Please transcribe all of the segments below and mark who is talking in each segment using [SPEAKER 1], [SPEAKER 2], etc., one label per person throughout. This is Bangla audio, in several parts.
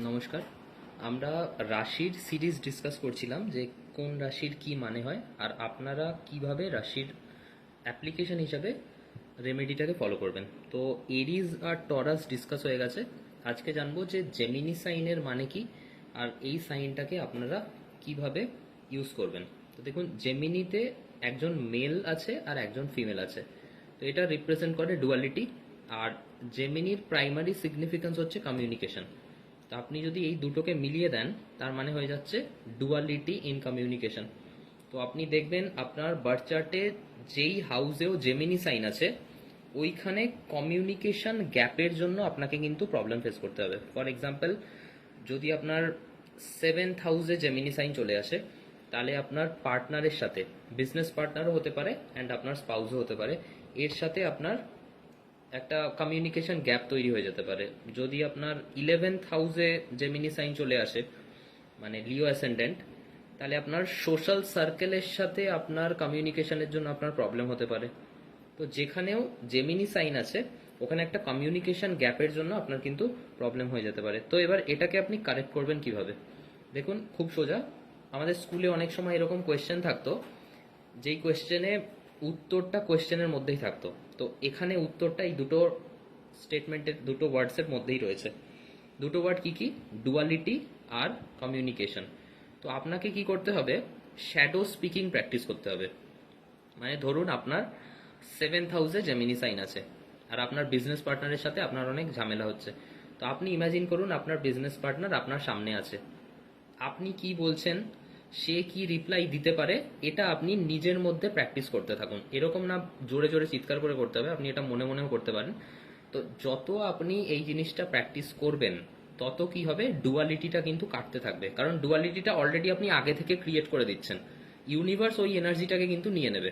[SPEAKER 1] নমস্কার। আমরা রাশির সিরিজ ডিসকাস করছিলাম যে কোন রাশির কি মানে হয় আর আপনারা কিভাবে রাশির অ্যাপ্লিকেশন হিসাবে রেমেডিটাকে ফলো করবেন। তো এরিজ আর টরাস ডিসকাস হয়ে গেছে। আজকে জানবো যে জেমিনি সাইনের মানে কি আর এই সাইনটাকে আপনারা কিভাবে ইউজ করবেন। তো দেখুন, জেমিনিতে একজন মেল আছে আর একজন ফিমেল আছে। তো এটা রিপ্রেজেন্ট করে ডুয়ালিটি। আর জেমিনির প্রাইমারি সিগনিফিকেন্স হচ্ছে কমিউনিকেশন। তো আপনি যদি এই দুটোকে মিলিয়ে দেন, তার মানে হয়ে যাচ্ছে ডুয়ালিটি ইন কমিউনিকেশন। তো আপনি দেখবেন আপনার বার্থ চার্টে যেই হাউসেও জেমিনি সাইন আছে, ওইখানে কমিউনিকেশন গ্যাপের জন্য আপনাকে কিন্তু প্রবলেম ফেস করতে হবে। ফর এক্সাম্পল, যদি আপনার 7th হাউসে জেমিনি সাইন চলে আসে, তাহলে আপনার পার্টনারের সাথে, বিজনেস পার্টনারও হতে পারে অ্যান্ড আপনার স্পাউসও হতে পারে, এর সাথে আপনার একটা কমিউনিকেশন গ্যাপ তৈরি হয়ে যেতে পারে। যদি আপনার 11th হাউসে জেমিনি সাইন চলে আসে, মানে লিও অ্যাসেন্ডেন্ট, তাহলে আপনার সোশ্যাল সার্কেলের সাথে আপনার কমিউনিকেশনের জন্য আপনার প্রবলেম হতে পারে। তো যেখানেও জেমিনি সাইন আছে, ওখানে একটা কমিউনিকেশন গ্যাপের জন্য আপনার কিন্তু প্রবলেম হয়ে যেতে পারে। তো এবার এটাকে আপনি কারেক্ট করবেন কিভাবে? দেখুন, খুব সোজা। আমাদের স্কুলে অনেক সময় এরকম কোয়েশ্চেন থাকতো, যেই কোয়েশ্চেনে উত্তরটা কোয়েশ্চেনের মধ্যেই থাকতো। তো এখানে উত্তরটা এই দুটো স্টেটমেন্টের, দুটো ওয়ার্ডসের মধ্যেই রয়েছে। দুটো ওয়ার্ড কি কি? ডুয়ালিটি আর কমিউনিকেশন। তো আপনাকে কি করতে হবে? শ্যাডো স্পিকিং প্র্যাকটিস করতে হবে। মানে ধরুন আপনার 7th হাউসে জেমিনি সাইন আছে আর আপনার বিজনেস পার্টনারের সাথে আপনার অনেক ঝামেলা হচ্ছে। তো আপনি ইমাজিন করুন আপনার বিজনেস পার্টনার আপনার সামনে আছে, আপনি কি বলছেন, সে কি রিপ্লাই দিতে পারে, এটা আপনি নিজের মধ্যে প্র্যাকটিস করতে থাকুন। এরকম না জোরে জোরে চিৎকার করে করতে হবে, আপনি এটা মনে মনেও করতে পারেন। তো যত আপনি এই জিনিসটা প্র্যাকটিস করবেন, তত কি হবে, ডুয়ালিটিটা কিন্তু কাটতে থাকবে। কারণ ডুয়ালিটিটা অলরেডি আপনি আগে থেকে ক্রিয়েট করে দিচ্ছেন, ইউনিভার্স ওই এনার্জিটাকে কিন্তু নিয়ে নেবে।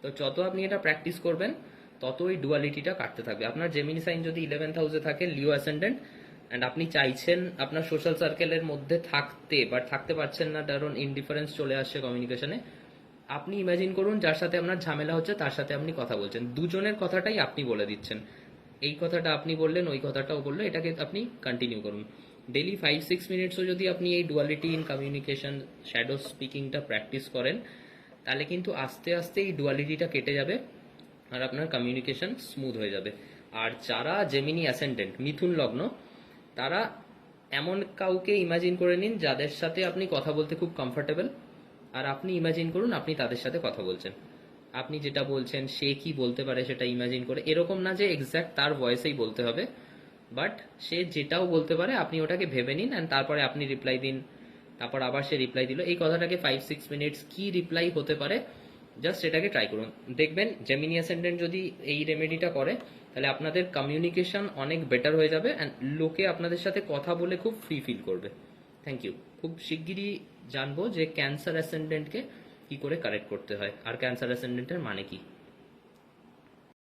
[SPEAKER 1] তো যত আপনি এটা প্র্যাকটিস করবেন, তত ওই ডুয়ালিটিটা কাটতে থাকবে। আপনার জেমিনি সাইন যদি 11th হাউসে থাকে, লিও অ্যাসেন্ডেন্ট, অ্যান্ড আপনি চাইছেন আপনার সোশ্যাল সার্কেলের মধ্যে থাকতে, বাট থাকতে পারছেন না, কারণ ইনডিফারেন্স চলে আসছে কমিউনিকেশনে। আপনি ইমাজিন করুন যার সাথে আপনার ঝামেলা হচ্ছে তার সাথে আপনি কথা বলছেন, দুজনের কথাটাই আপনি বলে দিচ্ছেন। এই কথাটা আপনি বললেন, ওই কথাটাও বললো, এটাকে আপনি কন্টিনিউ করুন। ডেলি 5-6 মিনিটসও যদি আপনি এই ডুয়ালিটি ইন কমিউনিকেশন, শ্যাডো স্পিকিংটা প্র্যাকটিস করেন, তাহলে কিন্তু আস্তে আস্তে এই ডুয়ালিটিটা কেটে যাবে আর আপনার কমিউনিকেশন স্মুথ হয়ে যাবে। আর যারা জেমিনি অ্যাসেন্ডেন্ট, মিথুন লগ্ন, তারা এমন কাউকে ইমাজিন করে নিন যাদের সাথে আপনি কথা বলতে খুব কমফর্টেবল, আর আপনি ইমাজিন করুন আপনি তাদের সাথে কথা বলছেন। আপনি যেটা বলছেন সে কি বলতে পারে সেটা ইমাজিন করে, এরকম না যে এক্স্যাক্ট তার ভয়েসেই বলতে হবে, বাট সে যেটাও বলতে পারে আপনি ওটাকে ভেবে নিন অ্যান্ড তারপরে আপনি রিপ্লাই দিন। তারপর আবার সে রিপ্লাই দিল, এই কথাটাকে 5-6 মিনিটস কি রিপ্লাই হতে পারে, জাস্ট এটাকে ট্রাই করুন। দেখবেন জেমিনি অ্যাসেন্ডেন্ট যদি এই রেমেডিটা করে, তাহলে আপনাদের কমিউনিকেশন অনেক বেটার হয়ে যাবে অ্যান্ড লোকে আপনাদের সাথে কথা বলে খুব ফ্রি ফিল করবে। Thank you. খুব শিগগিরই জানবো যে ক্যান্সার অ্যাসেন্ডেন্টকে কি করে কারেক্ট করতে হয় আর ক্যান্সার অ্যাসেন্ডেন্টের মানে কি।